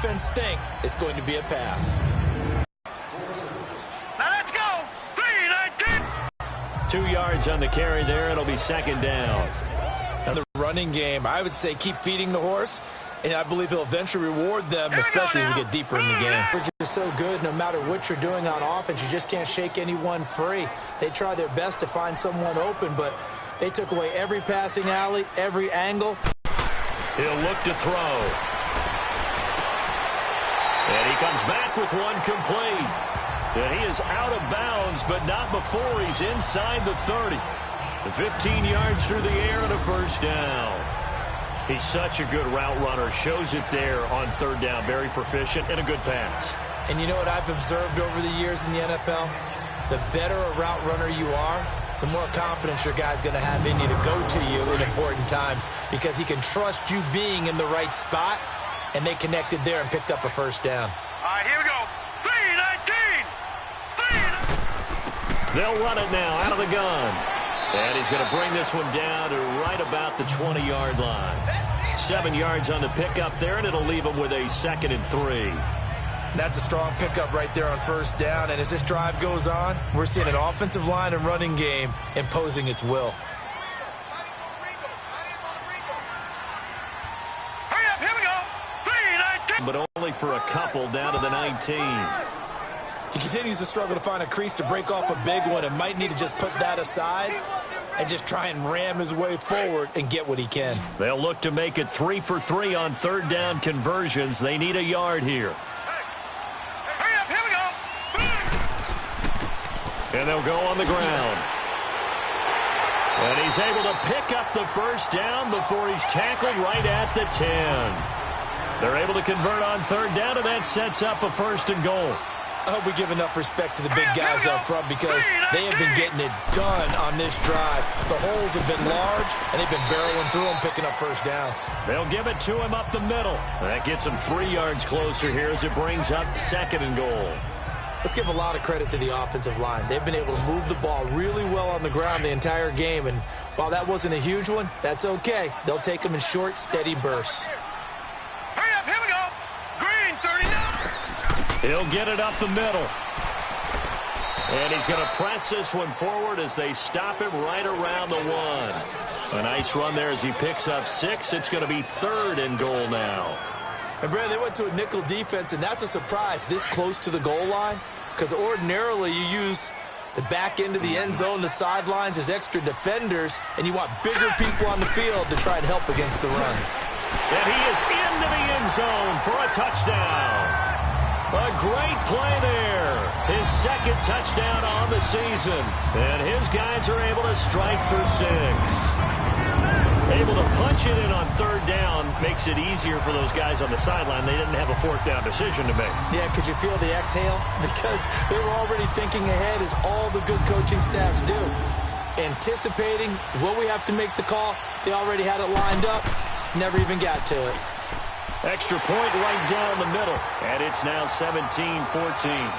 defense think it's going to be a pass. Now let's go. 2 yards on the carry there. It'll be second down. And the running game, I would say keep feeding the horse, and I believe he'll eventually reward them, especially as we get deeper in the game. They're just so good no matter what you're doing on offense. You just can't shake anyone free. They try their best to find someone open, but they took away every passing alley, every angle. He'll look to throw. And he comes back with one complete. And he is out of bounds, but not before he's inside the 30. The 15 yards through the air and a first down. He's such a good route runner. Shows it there on third down. Very proficient and a good pass. And you know what I've observed over the years in the NFL? The better a route runner you are, the more confidence your guy's going to have in you to go to you in important times because he can trust you being in the right spot, and they connected there and picked up a first down. All right, here we go. 3-19. They'll run it now out of the gun. And he's going to bring this one down to right about the 20-yard line. 7 yards on the pickup there, and it'll leave him with a 2nd and 3. That's a strong pickup right there on first down. And as this drive goes on, we're seeing an offensive line and running game imposing its will. Hurry up, here we go. 3-19. But only for a couple down to the 19. He continues to struggle to find a crease to break off a big one and might need to just put that aside and just try and ram his way forward and get what he can. They'll look to make it 3 for 3 on third down conversions. They need a yard here. Hurry up, here we go. And they'll go on the ground. And he's able to pick up the first down before he's tackled right at the 10. They're able to convert on third down, and that sets up a 1st and goal. I hope we give enough respect to the big guys up front because they have been getting it done on this drive. The holes have been large, and they've been barreling through them, picking up first downs. They'll give it to him up the middle. That gets him 3 yards closer here as it brings up 2nd and goal. Let's give a lot of credit to the offensive line. They've been able to move the ball really well on the ground the entire game, and while that wasn't a huge one, that's okay. They'll take them in short, steady bursts. Hurry up, here we go. Green, 39. He'll get it up the middle. And he's going to press this one forward as they stop him right around the 1. A nice run there as he picks up 6. It's going to be 3rd and goal now. And, Brad, they went to a nickel defense, and that's a surprise this close to the goal line because ordinarily you use the back end of the end zone, the sidelines as extra defenders, and you want bigger people on the field to try and help against the run. And he is into the end zone for a touchdown. A great play there. His 2nd touchdown on the season. And his guys are able to strike for 6. Able to punch it in on third down makes it easier for those guys on the sideline. They didn't have a 4th down decision to make. Yeah, could you feel the exhale? Because they were already thinking ahead as all the good coaching staffs do. Anticipating, will we have to make the call? They already had it lined up. Never even got to it. Extra point right down the middle. And it's now 17-14.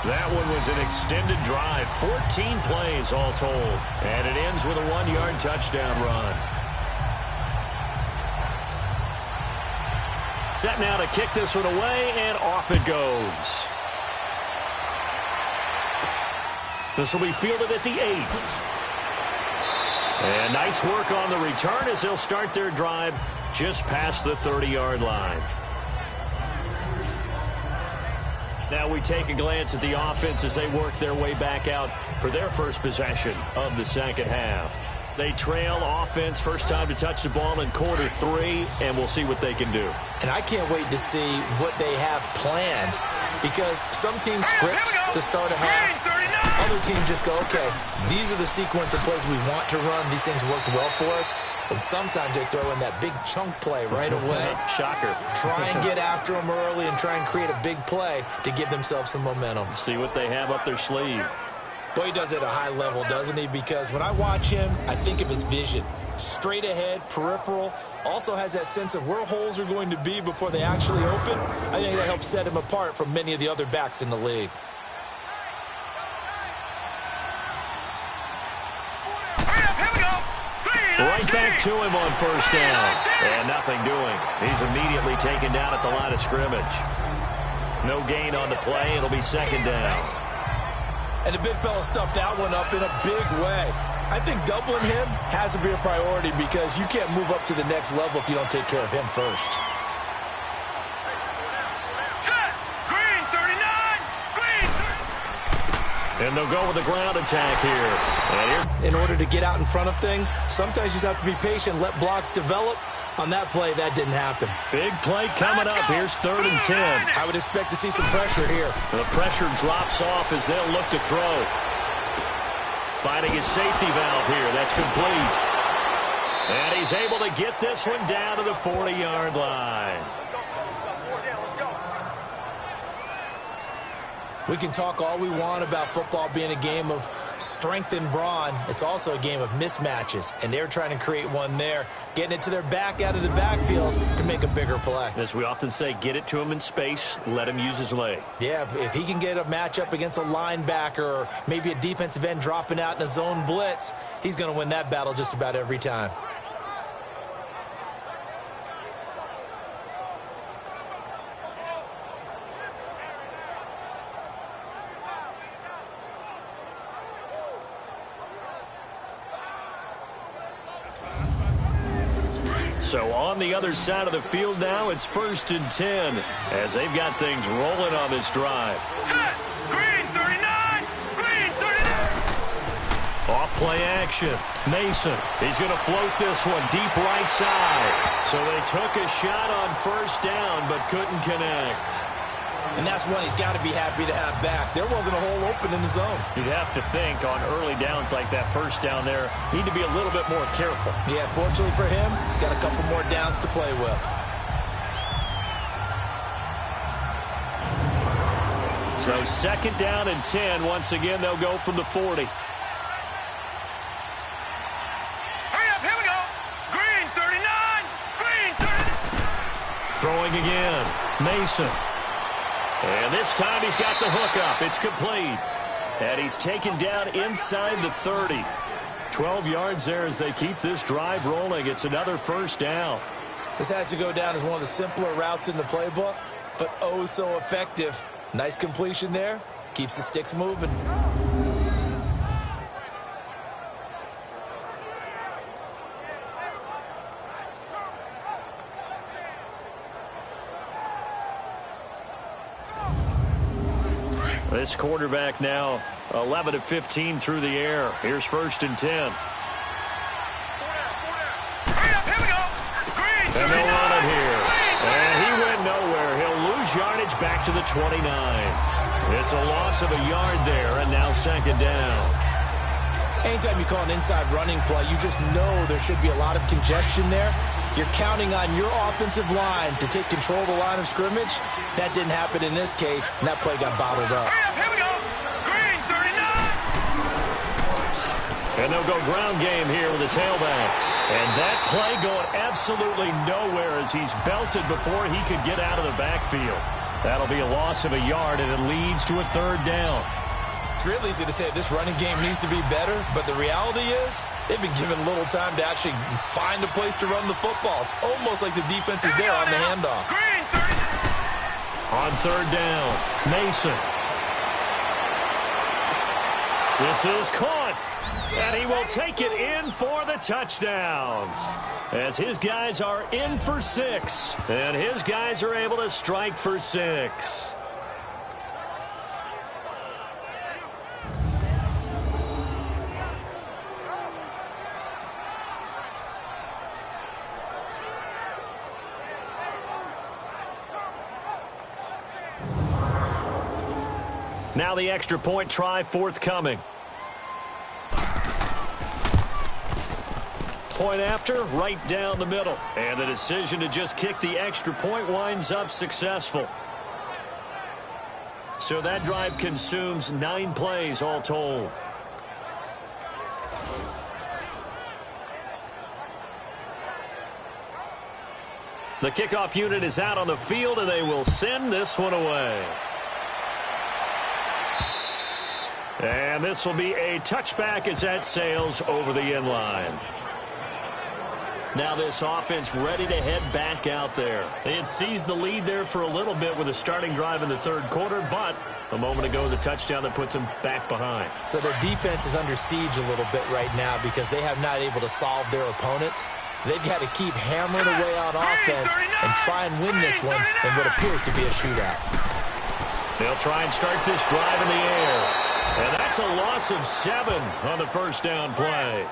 That one was an extended drive. 14 plays all told. And it ends with a 1-yard touchdown run. Set now to kick this one away, and off it goes. This will be fielded at the 8. And nice work on the return as they'll start their drive just past the 30-yard line. Now we take a glance at the offense as they work their way back out for their first possession of the second half. They trail offense, first time to touch the ball in quarter 3, and we'll see what they can do. And I can't wait to see what they have planned because some teams script to start a half. Other teams just go, okay, these are the sequence of plays we want to run. These things worked well for us. And sometimes they throw in that big chunk play right away. Shocker. Try and get after them early and try and create a big play to give themselves some momentum. See what they have up their sleeve. Boy, he does it at a high level, doesn't he? Because when I watch him, I think of his vision. Straight ahead, peripheral. Also has that sense of where holes are going to be before they actually open. I think that helps set him apart from many of the other backs in the league. Right back to him on first down. And nothing doing. He's immediately taken down at the line of scrimmage. No gain on the play. It'll be second down. And the big fella stuffed that one up in a big way. I think doubling him has to be a priority because you can't move up to the next level if you don't take care of him first. Set. Green 39. Green 30. And they'll go with the ground attack here. And here. In order to get out in front of things, sometimes you just have to be patient, let blocks develop. On that play, that didn't happen. Big play coming up. Here's 3rd and 10. I would expect to see some pressure here. The pressure drops off as they'll look to throw. Finding his safety valve here. That's complete. And he's able to get this one down to the 40-yard line. We can talk all we want about football being a game of strength and brawn. It's also a game of mismatches, and they're trying to create one there, getting it to their back out of the backfield to make a bigger play. As we often say, get it to him in space, let him use his leg. Yeah, if he can get a matchup against a linebacker or maybe a defensive end dropping out in a zone blitz, he's going to win that battle just about every time. So on the other side of the field now, it's 1st and 10 as they've got things rolling on this drive. Set. Green 39. Green 39. Off play action. Mason. He's going to float this one deep right side. So they took a shot on 1st down but couldn't connect. And that's one he's got to be happy to have back. There wasn't a hole open in the zone. You'd have to think on early downs like that 1st down there, need to be a little bit more careful. Yeah, fortunately for him, got a couple more downs to play with. So 2nd down and 10. Once again, they'll go from the 40. Hurry up. Here we go. Green 39. Green 30. Throwing again. Mason. And this time he's got the hook up. It's complete. And he's taken down inside the 30. 12 yards there as they keep this drive rolling. It's another 1st down. This has to go down as one of the simpler routes in the playbook, but oh so effective. Nice completion there. Keeps the sticks moving. This quarterback now 11 of 15 through the air. Here's 1st and 10. Hurry up. Here we go. Green 39. And they'll run it here. And he went nowhere. He'll lose yardage back to the 29. It's a loss of a yard there, and now 2nd down. Anytime you call an inside running play, you just know there should be a lot of congestion there. You're counting on your offensive line to take control of the line of scrimmage. That didn't happen in this case, and that play got bottled up. Hurry up. Here we go. Green 39. And they'll go ground game here with a tailback. And that play going absolutely nowhere as he's belted before he could get out of the backfield. That'll be a loss of a yard, and it leads to a 3rd down. It's real easy to say this running game needs to be better, but the reality is they've been given little time to actually find a place to run the football. It's almost like the defense is there on the handoff. Green 30. On 3rd down, Mason. This is caught, and he will take it in for the touchdown. As his guys are in for 6, and his guys are able to strike for 6. Now the extra point try forthcoming. Point after, right down the middle. And the decision to just kick the extra point winds up successful. So that drive consumes 9 plays all told. The kickoff unit is out on the field, and they will send this one away. And this will be a touchback as that sails over the end line. Now this offense ready to head back out there. They had seized the lead there for a little bit with a starting drive in the third quarter, but a moment ago the touchdown that puts them back behind. So their defense is under siege a little bit right now because they have not able to solve their opponents. So they've got to keep hammering away on offense and try and win this one in what appears to be a shootout. They'll try and start this drive in the air. And that's a loss of 7 on the first down play.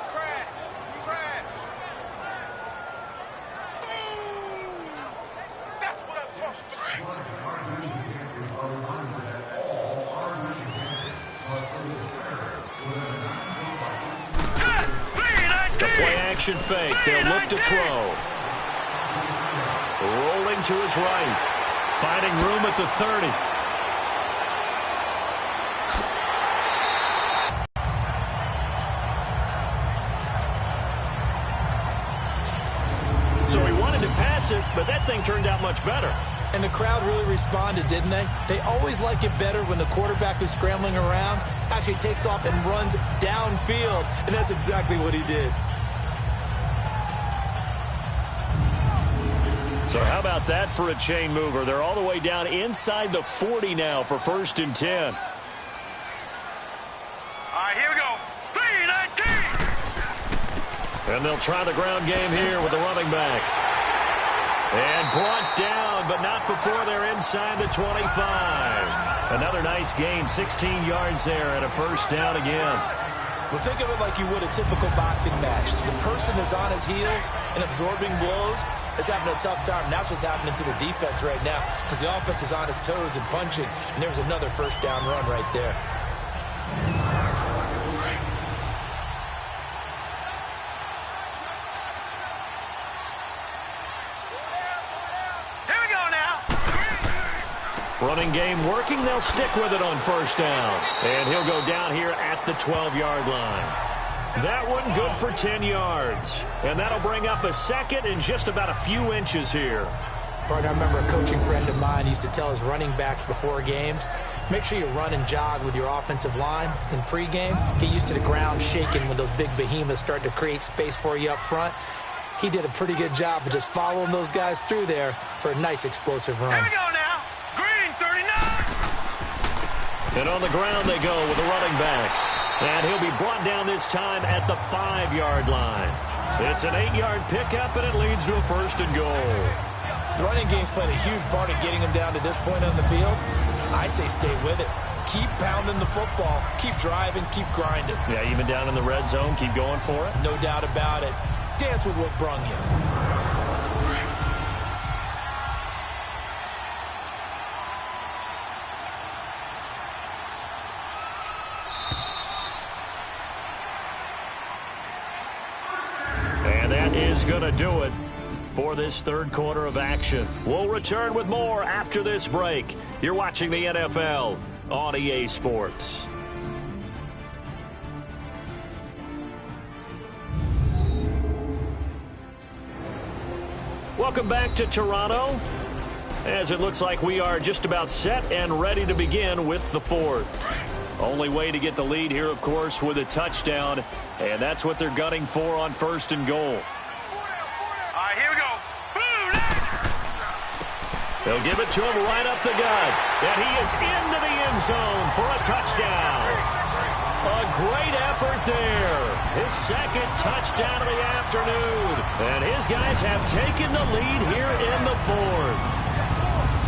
Action fake. They'll look to throw. Rolling to his right. Finding room at the 30. So he wanted to pass it, but that thing turned out much better. And the crowd really responded, didn't they? They always like it better when the quarterback who's scrambling around actually takes off and runs downfield. And that's exactly what he did. So how about that for a chain mover? They're all the way down inside the 40 now for 1st and 10. All right, here we go. 3-19. And they'll try the ground game here with the running back. And brought down, but not before they're inside the 25. Another nice gain, 16 yards there, and a first down again. Well, think of it like you would a typical boxing match. The person is on his heels and absorbing blows is having a tough time. And that's what's happening to the defense right now because the offense is on his toes and punching. And there's another first down run right there. Here we go now. Running game working. They'll stick with it on first down. And he'll go down here at the 12-yard line. That one good for 10 yards. And that'll bring up a second and just about a few inches here. Partner, I remember a coaching friend of mine used to tell his running backs before games, make sure you run and jog with your offensive line in pregame. Get used to the ground shaking when those big behemoths start to create space for you up front. He did a pretty good job of just following those guys through there for a nice explosive run. Here we go now. Green 39. And on the ground they go with the running back. And he'll be brought down this time at the 5-yard line. It's an 8-yard pickup, and it leads to a 1st and goal. The running game's playing a huge part in getting him down to this point on the field. I say stay with it. Keep pounding the football. Keep driving. Keep grinding. Yeah, even down in the red zone, keep going for it. No doubt about it. Dance with what brung you. And that is going to do it for this third quarter of action. We'll return with more after this break. You're watching the NFL on EA Sports. Welcome back to Toronto, as it looks like we are just about set and ready to begin with the fourth. Only way to get the lead here, of course, with a touchdown, and that's what they're gunning for on 1st and goal. All right, here we go. They'll give it to him right up the gut, and he is into the end zone for a touchdown. A great effort there. His second touchdown of the afternoon, and his guys have taken the lead here in the fourth.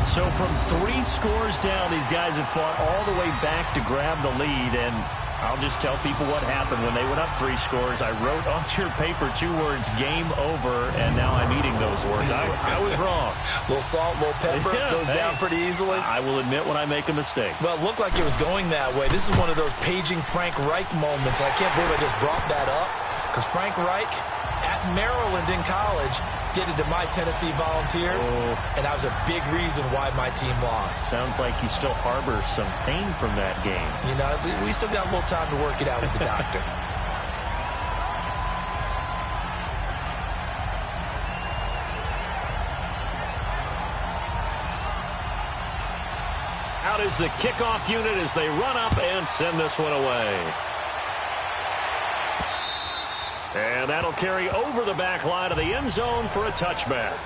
So from 3 scores down, these guys have fought all the way back to grab the lead, and I'll just tell people what happened when they went up 3 scores. I wrote onto your paper 2 words, game over, and now I'm eating those words. I was wrong. A little salt, a little pepper, goes down pretty easily. I will admit when I make a mistake. Well, it looked like it was going that way. This is one of those paging Frank Reich moments, and I can't believe I just brought that up, because Frank Reich at Maryland in college did it to my Tennessee Volunteers, and that was a big reason why my team lost. Sounds like you still harbor some pain from that game. You know, we still got a little time to work it out with the doctor. Out is the kickoff unit as they run up and send this one away. And that'll carry over the back line of the end zone for a touchback.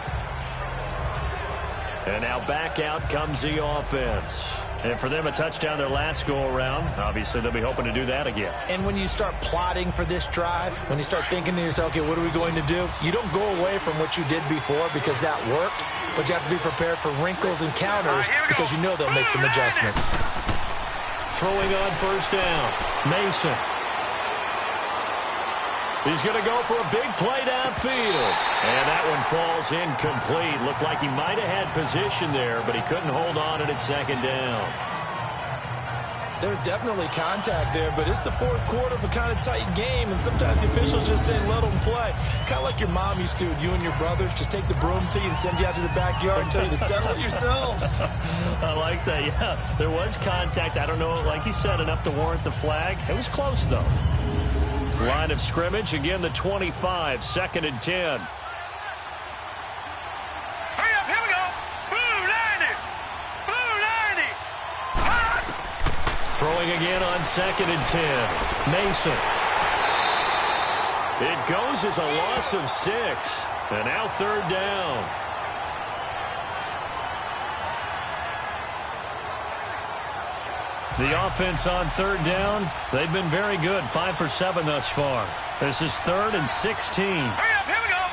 And now back out comes the offense. And for them, a touchdown their last go-around. Obviously, they'll be hoping to do that again. And when you start plotting for this drive, when you start thinking to yourself, okay, what are we going to do? You don't go away from what you did before because that worked, but you have to be prepared for wrinkles and counters because you know they'll make some adjustments. Throwing on first down, Mason. He's going to go for a big play downfield. And that one falls incomplete. Looked like he might have had position there, but he couldn't hold on at second down. There's definitely contact there, but it's the fourth quarter of a kind of tight game, and sometimes the officials just say let them play. Kind of like your mom used to with you and your brothers. Just take the broom to you and send you out to the backyard and tell you to settle it yourselves. I like that, yeah. There was contact. I don't know, like you said, enough to warrant the flag. It was close, though. Line of scrimmage, again the 25, 2nd and 10. Hurry up, here we go. Blue 90. Blue 90. Throwing again on 2nd and 10. Mason. It goes as a loss of 6. And now 3rd down. The offense on 3rd down, they've been very good. 5 for 7 thus far. This is 3rd and 16. Hurry up, here we go.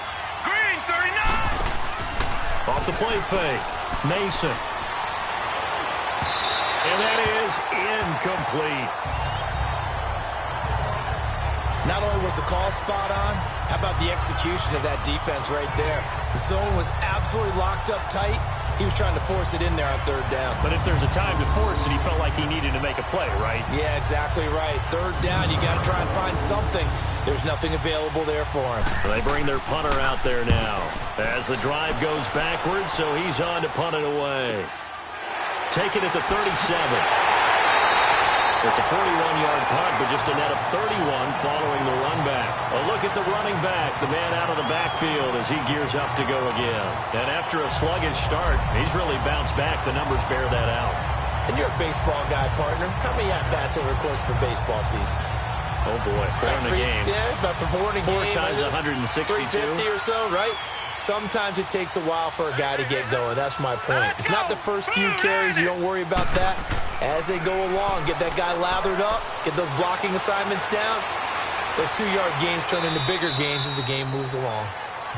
Green 39. Off the play fake. Mason. And that is incomplete. Not only was the call spot on, how about the execution of that defense right there? The zone was absolutely locked up tight. He was trying to force it in there on 3rd down. But if there's a time to force it, he felt like he needed to make a play, right? Yeah, exactly right. 3rd down, you got to try and find something. There's nothing available there for him. They bring their punter out there now as the drive goes backwards, so he's on to punt it away. Taken at the 37. It's a 41-yard punt, but just a net of 31 following the run back. A look at the running back, the man out of the backfield as he gears up to go again. And after a sluggish start, he's really bounced back. The numbers bear that out. And you're a baseball guy, partner. How many at-bats over the course of a baseball season? Oh, boy. 4 in a game. Yeah, about 4 in a game. 4 times 162. 350 or so, right? Sometimes it takes a while for a guy to get going. That's my point. It's not the first few carries. You don't worry about that. As they go along, get that guy lathered up, get those blocking assignments down. Those 2-yard gains turn into bigger gains as the game moves along.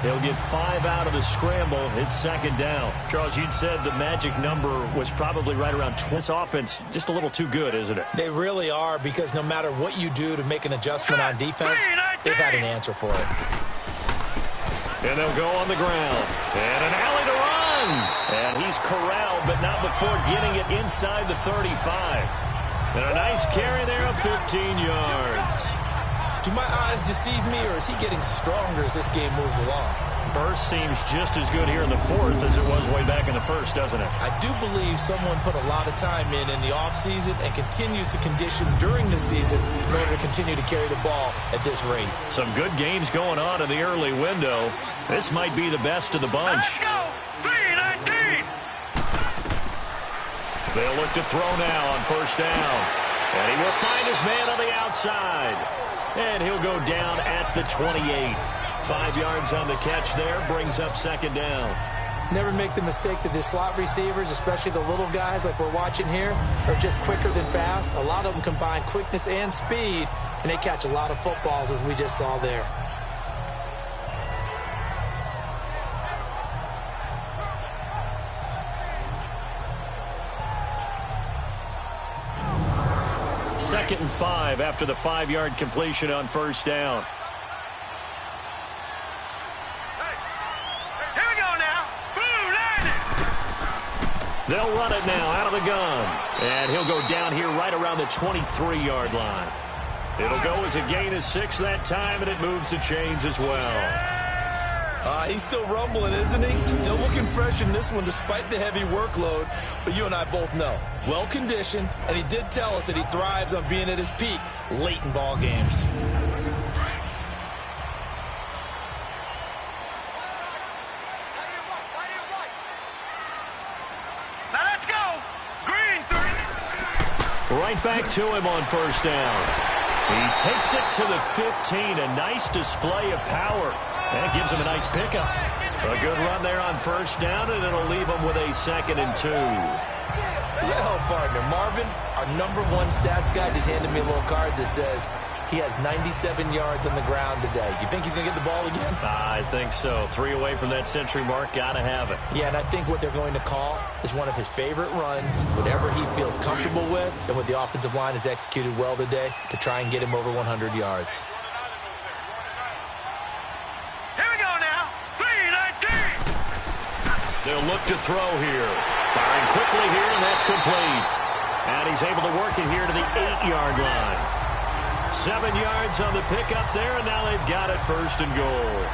He'll get 5 out of the scramble. It's 2nd down. Charles, you'd said the magic number was probably right around 20. This offense, just a little too good, isn't it? They really are, because no matter what you do to make an adjustment on defense, they've had an answer for it. And they'll go on the ground. And an alley to run. And he's corralled, but not before getting it inside the 35. And a nice carry there of 15 yards. Do my eyes deceive me, or is he getting stronger as this game moves along? Burst seems just as good here in the 4th as it was way back in the 1st, doesn't it? I do believe someone put a lot of time in the offseason and continues to condition during the season in order to continue to carry the ball at this rate. Some good games going on in the early window. This might be the best of the bunch. Let's go. 3-19. They'll look to throw now on 1st down. And he will find his man on the outside. And he'll go down at the 28. 5 yards on the catch there, brings up 2nd down. Never make the mistake that the slot receivers, especially the little guys like we're watching here, are just quicker than fast. A lot of them combine quickness and speed, and they catch a lot of footballs, as we just saw there. Second and 5 after the 5-yard completion on 1st down. Here we go now. Blue 90. They'll run it now out of the gun. And he'll go down here right around the 23-yard line. It'll go as a gain of 6 that time, and it moves the chains as well. He's still rumbling, isn't he? Still looking fresh in this one despite the heavy workload. But you and I both know, well-conditioned, and he did tell us that he thrives on being at his peak late in ball games. Now let's go. Green 30. Right back to him on 1st down. He takes it to the 15. A nice display of power. That gives him a nice pickup. A good run there on first down, and it'll leave him with a 2nd and 2. Yo, partner, Marvin, our #1 stats guy, just handed me a little card that says he has 97 yards on the ground today. You think he's going to get the ball again? I think so. 3 away from that century mark. Got to have it. Yeah, and I think what they're going to call is one of his favorite runs, whatever he feels comfortable with, and what the offensive line has executed well today to try and get him over 100 yards. Here we go now. 3-19. They'll look to throw here. Firing quickly here, and that's complete. And he's able to work it here to the 8-yard line. 7 yards on the pickup there, and now they've got it 1st and goal.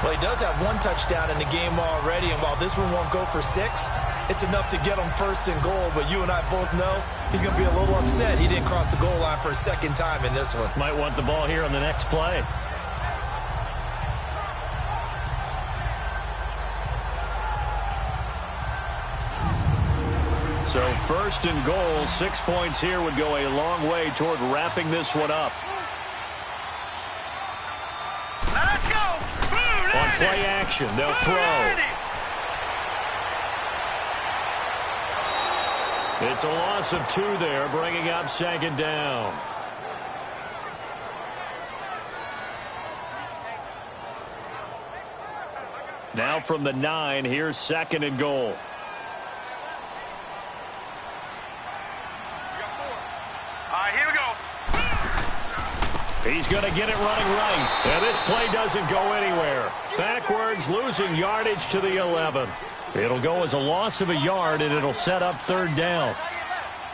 Well, he does have 1 touchdown in the game already, and while this one won't go for 6, it's enough to get him 1st and goal. But you and I both know he's going to be a little upset he didn't cross the goal line for a 2nd time in this one. Might want the ball here on the next play. So 1st and goal, 6 points here would go a long way toward wrapping this one up. Let's go. On play action, they'll throw. It's a loss of 2 there, bringing up 2nd down. Now from the 9, here's 2nd and goal. Here we go. He's going to get it running right. And this play doesn't go anywhere. Backwards, losing yardage to the 11. It'll go as a loss of a yard, and it'll set up 3rd down.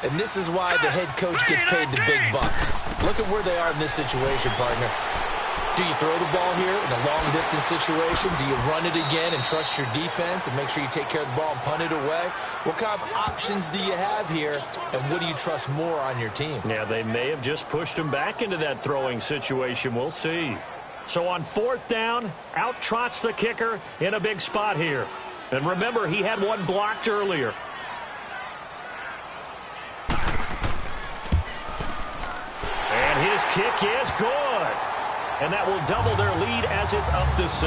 And this is why the head coach gets paid the big bucks. Look at where they are in this situation, partner. Do you throw the ball here in a long-distance situation? Do you run it again and trust your defense and make sure you take care of the ball and punt it away? What kind of options do you have here, and what do you trust more on your team? Yeah, they may have just pushed him back into that throwing situation. We'll see. So on 4th down, out trots the kicker in a big spot here. And remember, he had 1 blocked earlier. And his kick is good. And that will double their lead as it's up to 6.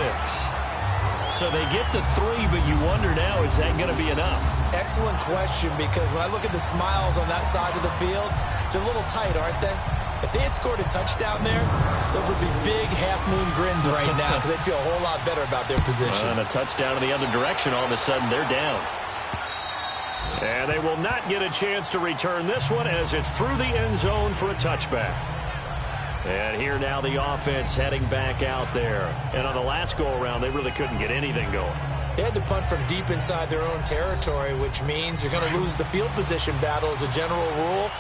So they get to 3, but you wonder now, is that going to be enough? Excellent question, because when I look at the smiles on that side of the field, they're a little tight, aren't they? If they had scored a touchdown there, those would be big half-moon grins right now because they'd feel a whole lot better about their position. And a touchdown in the other direction, all of a sudden they're down. And they will not get a chance to return this one as it's through the end zone for a touchback. And here now the offense heading back out there. And on the last go-around, they really couldn't get anything going. They had to punt from deep inside their own territory, which means you're going to lose the field position battle as a general rule.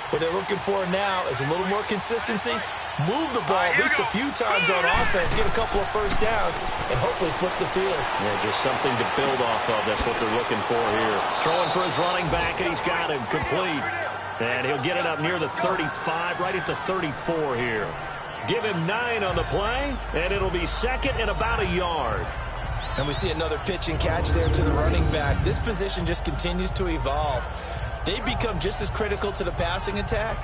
What they're looking for now is a little more consistency, move the ball at least a few times on offense, get a couple of 1st downs, and hopefully flip the field. Yeah, just something to build off of. That's what they're looking for here. Throwing for his running back, and he's got him complete. And he'll get it up near the 35, right at the 34 here. Give him 9 on the play, and it'll be 2nd and about a yard. And we see another pitch and catch there to the running back. This position just continues to evolve. They become just as critical to the passing attack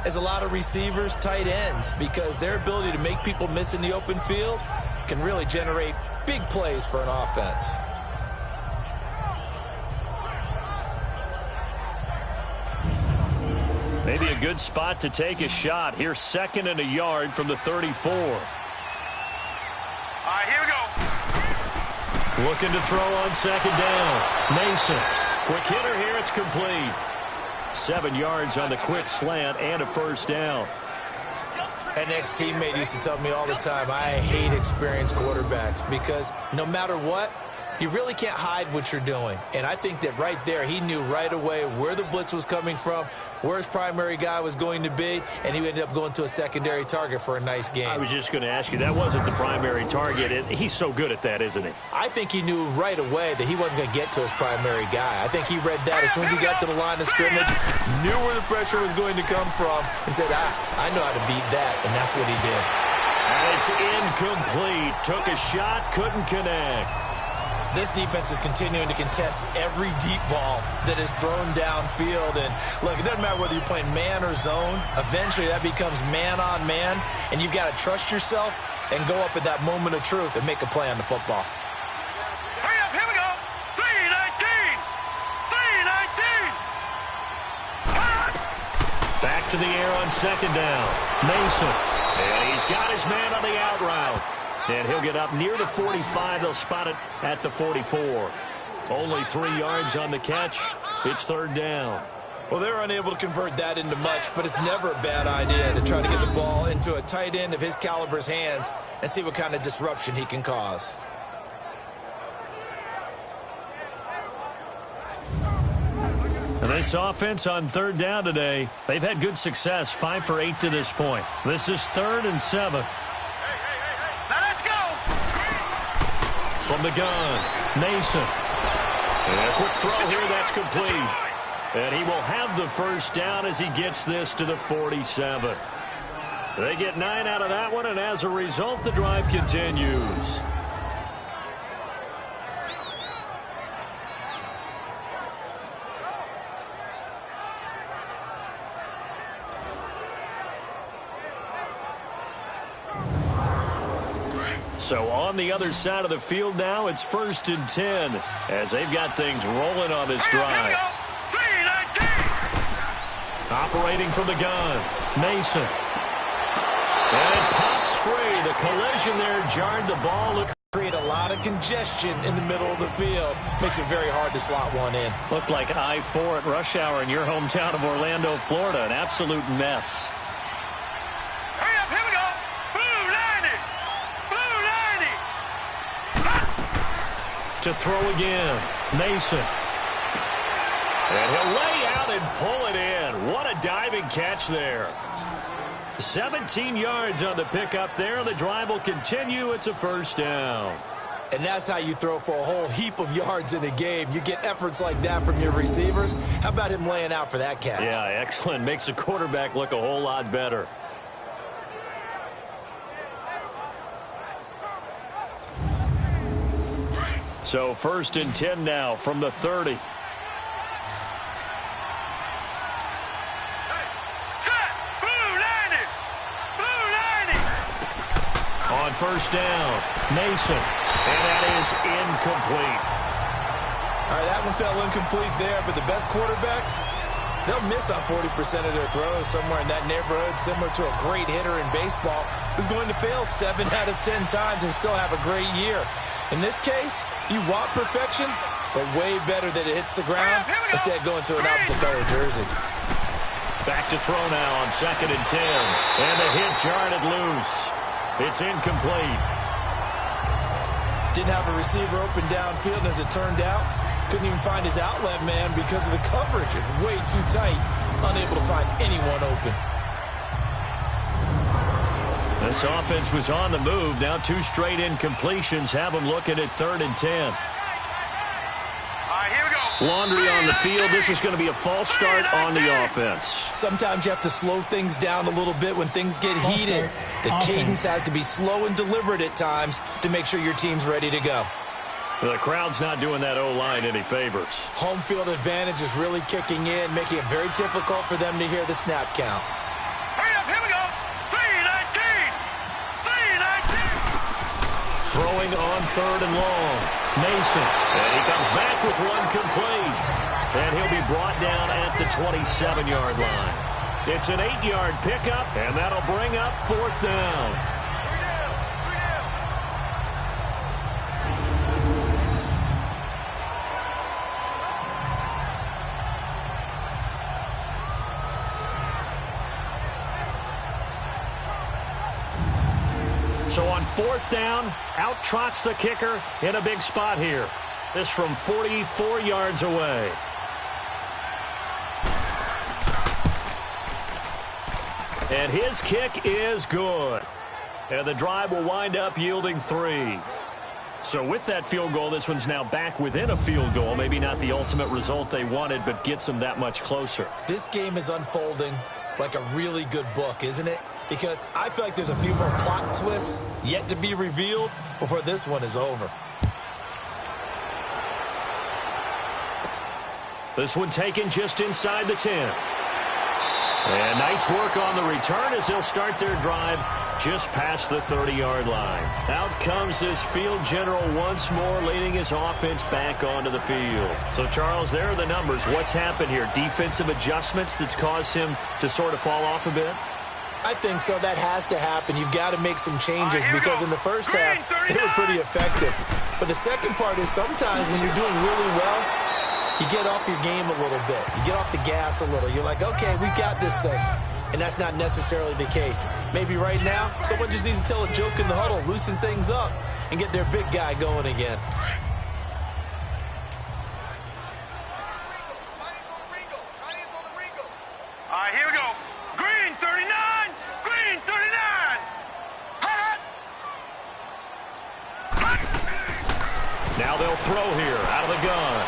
as a lot of receivers, tight ends, because their ability to make people miss in the open field can really generate big plays for an offense. Maybe a good spot to take a shot. Here's 2nd and a yard from the 34. Here we go. Looking to throw on 2nd down. Mason. Quick hitter here. It's complete. 7 yards on the quick slant and a 1st down. An ex-teammate used to tell me all the time, I hate experienced quarterbacks because no matter what, you really can't hide what you're doing. And I think that right there, he knew right away where the blitz was coming from, where his primary guy was going to be, and he ended up going to a secondary target for a nice game. I was just going to ask you, that wasn't the primary target. He's so good at that, isn't he? I think he knew right away that he wasn't going to get to his primary guy. I think he read that as soon as he got to the line of scrimmage, knew where the pressure was going to come from, and said, I know how to beat that, and that's what he did. And it's incomplete. Took a shot, couldn't connect. This defense is continuing to contest every deep ball that is thrown downfield. And look, it doesn't matter whether you're playing man or zone. Eventually, that becomes man on man, and you've got to trust yourself and go up at that moment of truth and make a play on the football. Hurry up, here we go. 319. 319. Back to the air on second down. Mason. And he's got his man on the out route. And he'll get up near the 45. They'll spot it at the 44. Only 3 yards on the catch. It's third down. Well, they were unable to convert that into much, but it's never a bad idea to try to get the ball into a tight end of his caliber's hands and see what kind of disruption he can cause. And this offense on third down today, they've had good success, 5 for 8 to this point. This is 3rd and 7. Now let's go. From the gun, Mason. And a quick throw here, that's complete. And he will have the first down as he gets this to the 47. They get 9 out of that one, and as a result, the drive continues. So on the other side of the field now, it's 1st and 10 as they've got things rolling on this drive. Operating from the gun, Mason. And it pops free. The collision there jarred the ball. It Create a lot of congestion in the middle of the field. Makes it very hard to slot one in. looked like I-4 at rush hour in your hometown of Orlando, Florida. An absolute mess. Hurry up, here we go. Blue 90. Blue 90. To throw again, Mason. And he'll lay out and pull it in. What a diving catch there. 17 yards on the pickup there. The drive will continue. It's a first down. And that's how you throw for a whole heap of yards in a game. You get efforts like that from your receivers. How about him laying out for that catch? Yeah, excellent. Makes the quarterback look a whole lot better. So 1st and 10 now from the 30. On first down, Mason. And that is incomplete. All right, that one fell incomplete there, but the best quarterbacks, they'll miss on 40% of their throws, somewhere in that neighborhood, similar to a great hitter in baseball who's going to fail 7 out of 10 times and still have a great year. In this case, you want perfection, but way better that it hits the ground instead of going to an opposite color jersey. Back to throw now on 2nd and 10. And the hit jarred it loose. It's incomplete. Didn't have a receiver open downfield, and as it turned out, couldn't even find his outlet man because of the coverage. It's way too tight, unable to find anyone open. This offense was on the move. Now 2 straight incompletions have them looking at 3rd and 10. Here we go. Laundry on the field. This is going to be a false start on the offense. Sometimes you have to slow things down a little bit when things get heated. The cadence has to be slow and deliberate at times to make sure your team's ready to go. The crowd's not doing that O-line any favors. Home field advantage is really kicking in, making it very difficult for them to hear the snap count. Hurry up, here we go. 319. 319. Throwing on 3rd and long. Mason. And he comes back with one complete. And he'll be brought down at the 27-yard line. It's an 8-yard pickup, and that'll bring up 4th down. So on 4th down, out trots the kicker in a big spot here. This from 44 yards away. And his kick is good. And the drive will wind up yielding 3. So with that field goal, this one's now back within a field goal. Maybe not the ultimate result they wanted, but gets them that much closer. This game is unfolding like a really good book, isn't it? Because I feel like there's a few more plot twists yet to be revealed before this one is over. This one taken just inside the 10. And nice work on the return as they'll start their drive just past the 30-yard line. Out comes this field general once more, leading his offense back onto the field. So, Charles, there are the numbers. What's happened here? Defensive adjustments that's caused him to sort of fall off a bit? I think so. That has to happen. You've got to make some changes because in the first half, they were pretty effective. But the second part is sometimes when you're doing really well, you get off your game a little bit. You get off the gas a little. You're like, okay, we've got this thing. And that's not necessarily the case. Maybe right now, someone just needs to tell a joke in the huddle, loosen things up, and get their big guy going again. All right, here we go. Green 39. Green 39. Hot. Now they'll throw here out of the gun.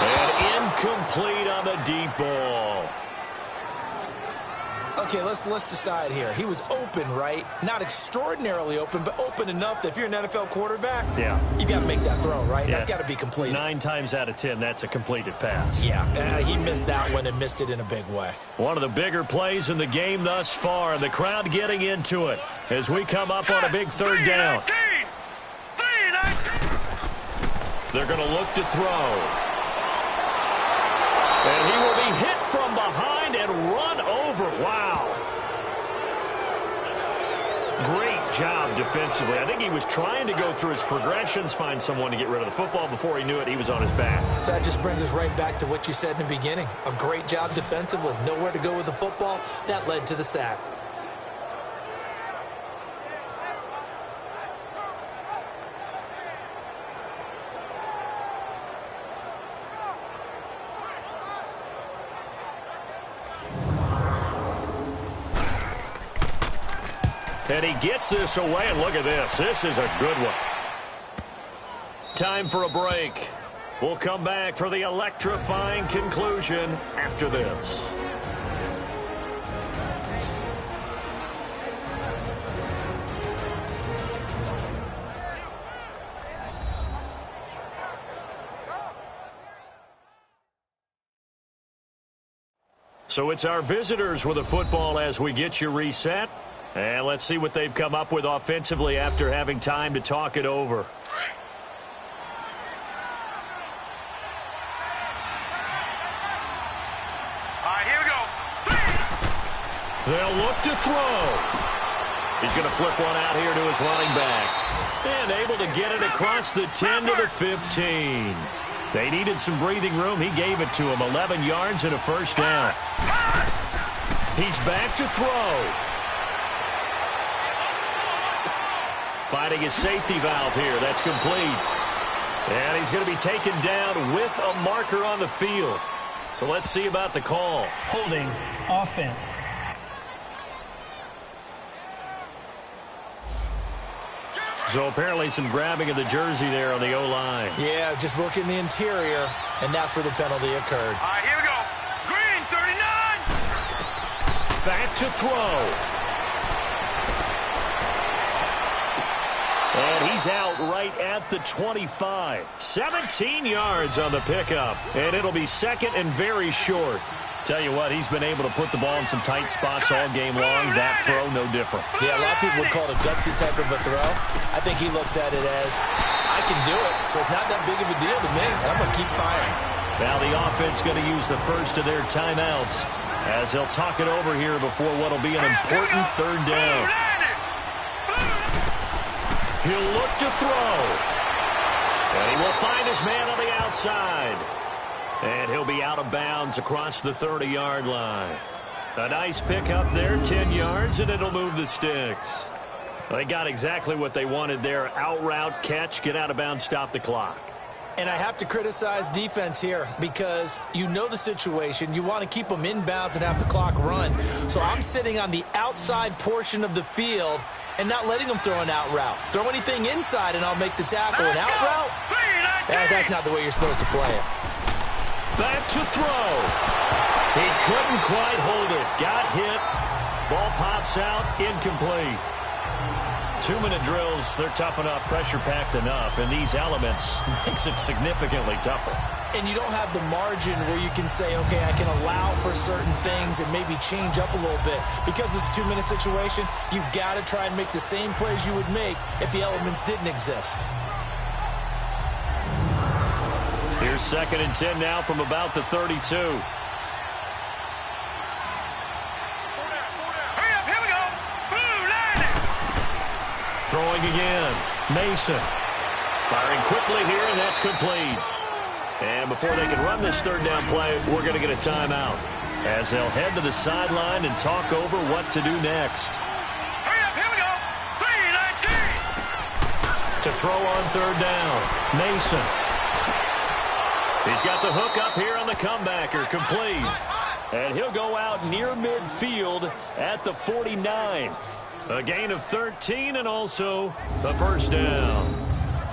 And incomplete on the deep ball. Okay, let's decide here. He was open, right? Not extraordinarily open, but open enough that if you're an NFL quarterback, you got to make that throw, right? Yeah. That's got to be completed. 9 times out of 10, that's a completed pass. Yeah, he missed that one and missed it in a big way. One of the bigger plays in the game thus far, and the crowd getting into it as we come up on a big third down. They're going to look to throw. And he will be hit from behind and run over. Wow. Great job defensively. I think he was trying to go through his progressions, find someone to get rid of the football. Before he knew it, he was on his back. So that just brings us right back to what you said in the beginning. A great job defensively. Nowhere to go with the football. That led to the sack. And he gets this away, and look at this. This is a good one. Time for a break. We'll come back for the electrifying conclusion after this. So it's our visitors with the football as we get you reset. And let's see what they've come up with offensively after having time to talk it over. All right, here we go. They'll look to throw. He's going to flip one out here to his running back. And able to get it across the 10 to the 15. They needed some breathing room. He gave it to him. 11 yards and a first down. He's back to throw. Finding his safety valve here. That's complete. And he's going to be taken down with a marker on the field. So let's see about the call. Holding offense. So apparently some grabbing of the jersey there on the O-line. Yeah, just look in the interior, and that's where the penalty occurred. All right, here we go. Green 39. Back to throw. And he's out right at the 25. 17 yards on the pickup. And it'll be second and very short. Tell you what, he's been able to put the ball in some tight spots all game long. That throw, no different. Yeah, a lot of people would call it a gutsy type of a throw. I think he looks at it as, I can do it, so it's not that big of a deal to me, and I'm going to keep firing. Now the offense going to use the first of their timeouts as they'll talk it over here before what will be an important third down. He'll look to throw. And he will find his man on the outside. And he'll be out of bounds across the 30-yard line. A nice pickup there, 10 yards, and it'll move the sticks. They got exactly what they wanted there. Out route, catch, get out of bounds, stop the clock. And I have to criticize defense here because you know the situation. You want to keep them in bounds and have the clock run. So I'm sitting on the outside portion of the field and not letting them throw an out route. Throw anything inside and I'll make the tackle. An out route? That's not the way you're supposed to play it. Back to throw. He couldn't quite hold it. Got hit. Ball pops out. Incomplete. 2-minute drills, they're tough enough, pressure-packed enough, and these elements makes it significantly tougher. And you don't have the margin where you can say, okay, I can allow for certain things and maybe change up a little bit. Because it's a 2-minute situation, you've got to try and make the same plays you would make if the elements didn't exist. Here's 2nd and 10 now from about the 32. Hurry up, here we go. Blue line it. Throwing again. Mason. Firing quickly here, and that's complete. And before they can run this 3rd down play, we're going to get a timeout as they'll head to the sideline and talk over what to do next. Hurry up, here we go. 3-19. To throw on 3rd down. Mason. He's got the hook up here on the comebacker, complete. And he'll go out near midfield at the 49. A gain of 13 and also the 1st down.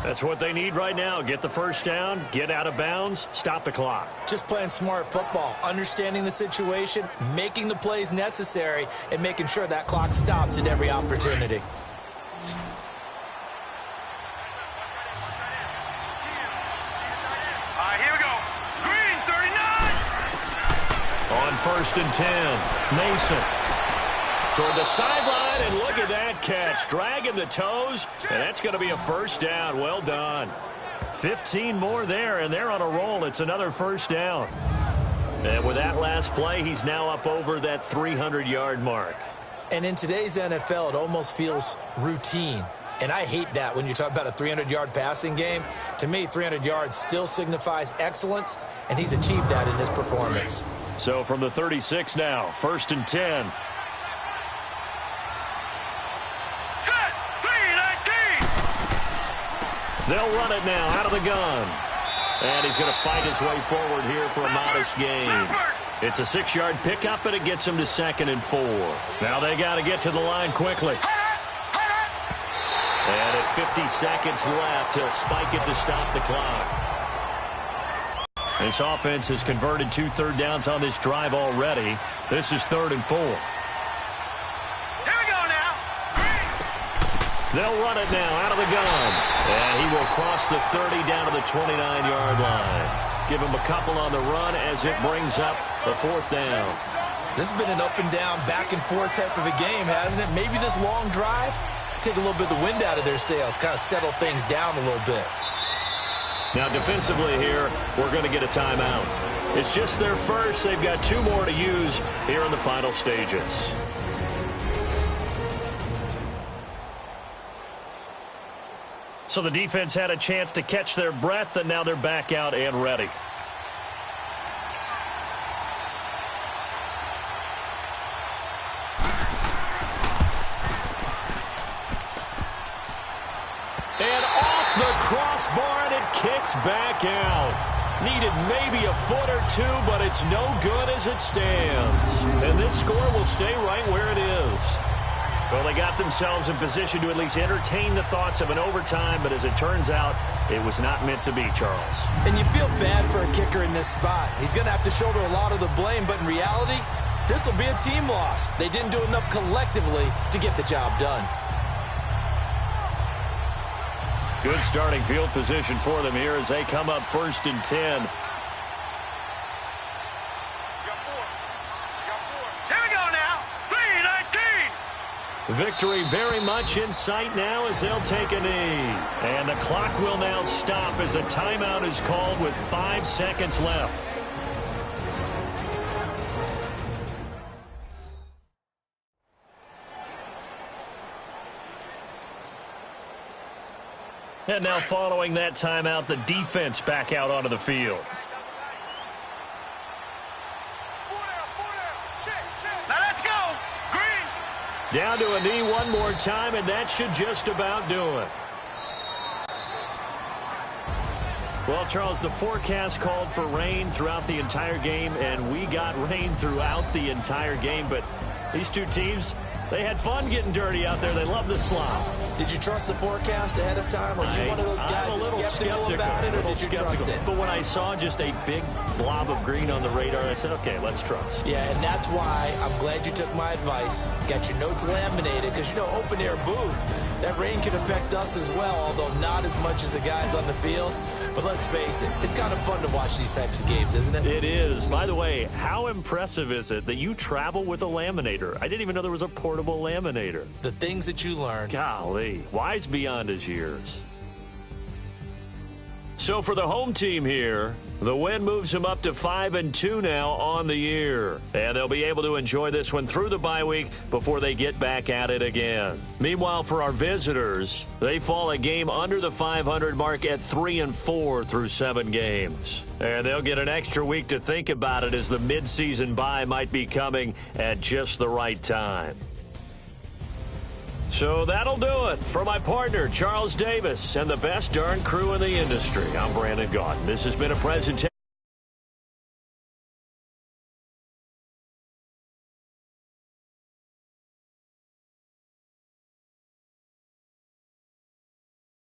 That's what they need right now. Get the 1st down, get out of bounds, stop the clock. Just playing smart football, understanding the situation, making the plays necessary, and making sure that clock stops at every opportunity. All right, here we go. Green, 39. On 1st and 10, Mason. Toward the sideline, and look at that catch. Dragging the toes, and that's going to be a 1st down. Well done. 15 more there, and they're on a roll. It's another 1st down. And with that last play, he's now up over that 300-yard mark. And in today's NFL, it almost feels routine. And I hate that when you talk about a 300-yard passing game. To me, 300 yards still signifies excellence, and he's achieved that in this performance. So from the 36 now, 1st and 10. Set, 3-19. They'll run it now out of the gun. And he's going to fight his way forward here for a modest gain. It's a 6-yard pickup, and it gets him to 2nd and 4. Now they got to get to the line quickly. And at 50 seconds left, he'll spike it to stop the clock. This offense has converted 2 third downs on this drive already. This is 3rd and 4. Here we go now. They'll run it now out of the gun. And he will cross the 30 down to the 29-yard line. Give him a couple on the run as it brings up the 4th down. This has been an up-and-down, back-and-forth type of a game, hasn't it? Maybe this long drive, take a little bit of the wind out of their sails, kind of settle things down a little bit. Now, defensively here, we're going to get a timeout. It's just their first. They've got 2 more to use here in the final stages. So the defense had a chance to catch their breath, and now they're back out and ready. And off the crossbar, and it kicks back out. Needed maybe a foot or 2, but it's no good as it stands. And this score will stay right where it is. Well, they got themselves in position to at least entertain the thoughts of an overtime, but as it turns out, it was not meant to be, Charles. And you feel bad for a kicker in this spot. He's going to have to shoulder a lot of the blame, but in reality, this will be a team loss. They didn't do enough collectively to get the job done. Good starting field position for them here as they come up 1st and 10. Here we go now. 3-19. Victory very much in sight now as they'll take a knee. And the clock will now stop as a timeout is called with 5 seconds left. And now following that timeout, the defense back out onto the field. Now let's go. Green. Down to a knee one more time, and that should just about do it. Well, Charles, the forecast called for rain throughout the entire game, and we got rain throughout the entire game. But these two teams, they had fun getting dirty out there. They love the slop. Did you trust the forecast ahead of time? Are you one of those guys that's skeptical about it, or did you trust it? But when I saw just a big blob of green on the radar, I said, okay, let's trust. Yeah, and that's why I'm glad you took my advice. Got your notes laminated, because, you know, open-air booth, That rain can affect us as well, although not as much as the guys on the field. But let's face it, it's kind of fun to watch these types of games, isn't it? It is. By the way, how impressive is it that you travel with a laminator? I didn't even know there was a portable laminator. The things that you learn. Golly, wise beyond his years. So for the home team here, the win moves them up to 5-2 now on the year. And they'll be able to enjoy this one through the bye week before they get back at it again. Meanwhile, for our visitors, they fall a game under the 500 mark at 3-4 through 7 games. And they'll get an extra week to think about it as the midseason bye might be coming at just the right time. So that'll do it. For my partner, Charles Davis, and the best darn crew in the industry, I'm Brandon Gaudin. This has been a presentation